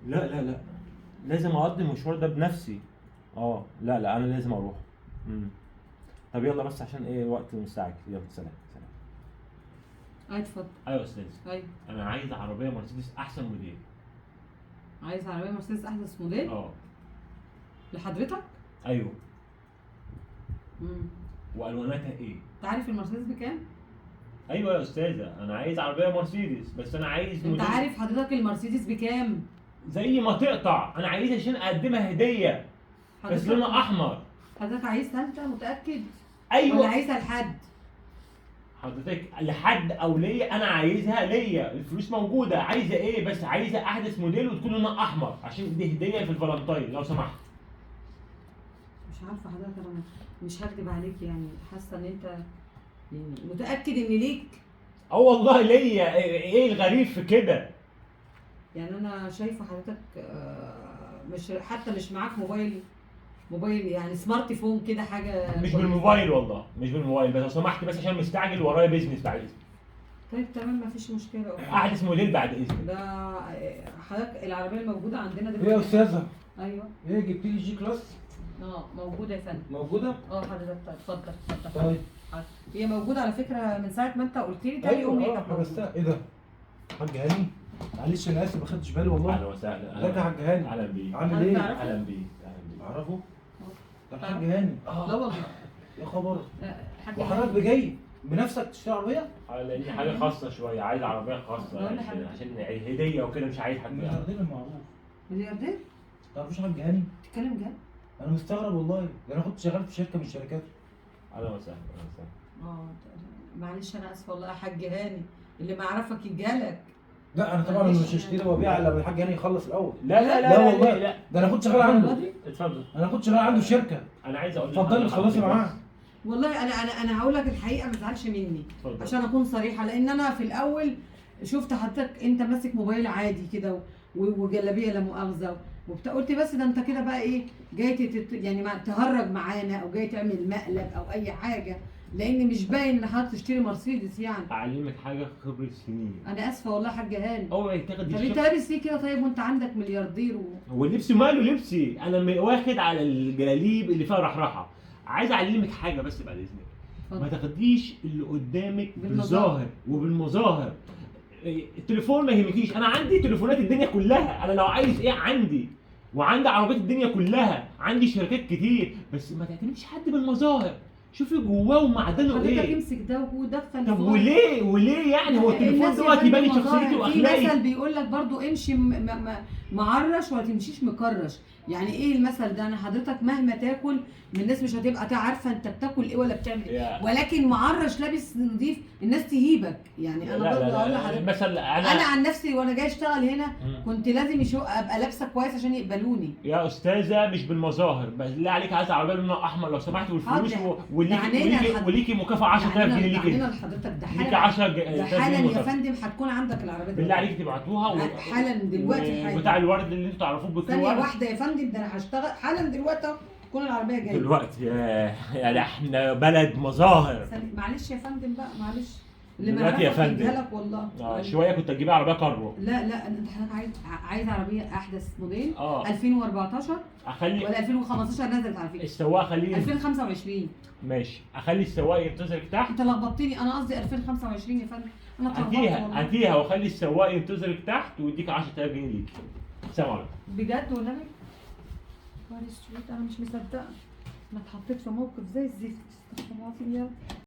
لا لا لا، لازم اقضي المشوار ده بنفسي. اه لا لا، انا لازم اروح. امم طب يلا بس عشان ايه وقت مستعجل، يلا سلام سلام. اتفضل. ايوه يا استاذ، ايوه. انا عايز عربيه مرسيدس احسن موديل. عايز عربيه مرسيدس احدث موديل اه لحضرتك؟ ايوه. امم والواناتها ايه؟ انت عارف المرسيدس بكام؟ ايوه يا استاذه، انا عايز عربيه مرسيدس، بس انا عايز انت موديل. عارف حضرتك المرسيدس بكام؟ زي ما تقطع، انا عايز عشان اقدمها هديه، بس لونها احمر. حضرتك عايزها انت متاكد؟ ايوه. ولا عايزها لحد؟ حضرتك لحد او ليا؟ انا عايزها ليا، الفلوس موجوده. عايزه ايه؟ بس عايزه احدث موديل وتكون لونها احمر عشان دي هديه في الفالنتين لو سمحت. مش عارفه حضرتك، انا مش هكدب عليك، يعني حاسه ان انت يعني متاكد ان ليك. اه والله ليا. ايه الغريب في كده؟ يعني انا شايفه حضرتك مش حتى مش معاك موبايل يعني سمارت فون كده حاجه مش كويسة. بالموبايل والله، مش بالموبايل، بس لو سمحت، بس عشان مستعجل ورايا بيزنس بعد اذنك. طيب تمام، مفيش مشكله. أوكي. احدث موديل بعد اذنك. ده حضرتك العربيه الموجوده عندنا ايه يا دلوقتي. استاذه؟ ايوه. ايه جبت لي جي كلاس؟ موجوده يا فندم. موجوده؟ حضرتك اتفضل اتفضل. طيب. هي موجوده على فكره من ساعه ما انت قلت لي تاني يوم هي كانت موجوده. حجزتها. ايه ده؟ حاج هاني؟ معلش انا اسف ما خدتش بالي والله. اهلا وسهلا. ازيك يا حاج هاني؟ اهلا بيك. عامل ايه؟ تعرفه؟ اهلا بيك. اهلا بيك. اعرفه؟ ده الحاج هاني. لا والله. يا خبر. حاجه وحضرتك جاي بنفسك تشتري عربيه؟ لان حاجه خاصه شويه، عايز عربيه خاصه بقول عشان لحضرتك. هديه وكده، مش عايز حد. الملياردير المعروف. ملياردير؟ ما تعرفوش حاج هاني؟ بتتكلم جد؟ انا مستغرب والله، ده انا كنت شغال في شركه من الشركات. اهلا وسهلا. اهلا وسهلا. معلش انا اسفه والله يا حاج هاني، اللي ما يعرفك يجالك. لا انا طبعا معلش مش هشتري وابيع الا لما الحاج هاني يخلص الاول. لا لا لا لا والله، لا. ده انا كنت شغال عنده. اتفضل. انا كنت شغال عنده في شركه. انا عايز اقول لك اتفضلي خلصي معاه. والله انا هقول لك الحقيقه، ما تزعلش مني. اتفضل. عشان اكون صريحه، لان انا في الاول شفت حضرتك انت ماسك موبايل عادي كده وجلابيه لا مؤاخذه وبتاع، قلت بس ده انت كده بقى ايه جاي يعني تهرج معانا او جاي تعمل مقلب او اي حاجه، لان مش باين ان حضرتك تشتري مرسيدس يعني. اعلمك حاجه، خبره سنين. انا اسفه والله يا حاج هاني. اوعي تاخدي طب انت لابس ليه كده طيب وانت عندك ملياردير هو لبسي ماله لبسي؟ انا واخد على الجلاليب اللي فيها رحرحه. عايز اعلمك حاجه بس بعد اذنك. ما تاخديش اللي قدامك بالظاهر وبالمظاهر. التليفون ما يهمكيش، انا عندي تليفونات الدنيا كلها، انا لو عايز ايه عندي، وعندي عربيات الدنيا كلها، عندي شركات كتير، بس ما تعتمدش حد بالمظاهر، شوفي جواه ومعدنه حضرتك ايه. امسك ده ودخل. طب وليه يعني هو التليفون دوت يبان شخصيتي في واخلاقي؟ مثل بيقول لك برضو امشي معرش ولا تمشيش مكرش. يعني ايه المثل ده؟ انا حضرتك مهما تاكل من الناس مش هتبقى عارفه انت بتاكل ايه ولا بتعمل ايه، ولكن معرش لابس نظيف الناس تهيبك. يعني انا برضو اقول لحضرتك مثلا انا عن نفسي وانا جاي اشتغل هنا كنت لازم ابقى لابسه كويس عشان يقبلوني. يا استاذه مش بالمظاهر، بالله عليك عايز عربيه لونها احمر لو سمحت، والفلوس وليكي مكافاه 10000 جنيه ليكي. دعينا لحضرتك ده ليكي 10000 جنيه حالا يا فندم هتكون عندك العربيه بالله عليك تبعتوها حالا دلوقتي حالا. بتاع الورد اللي انتوا تعرفوه بكل ثانيه ورد. واحده يا فندم، ده انا هشتغل حالا دلوقتي اهو تكون العربيه جايه دلوقتي يعني احنا بلد مظاهر. معلش يا فندم بقى، معلش اللي ما دلوقتي يا يعرفك فندم. يجهلك والله. شويه كنت اجيب عربيه كارو. لا انت حضرتك عايز عربيه احدث موديل 2014 اخلي ولا 2015 نزلت على فكره. السواق خليه 2025. ماشي، اخلي السواق ينتظرك تحت. انت لخبطتني، انا قصدي 2025 يا فندم، انا اتلخبطت والله. هاتيها واخلي السواق ينتظرك تحت ويديك 10000 جنيه ليك. سلام عليكم. بجد والنبي؟ انا مش مصدقه، انا اتحطيت في موقف زي الزفت. استغفر الله العظيم يا رب.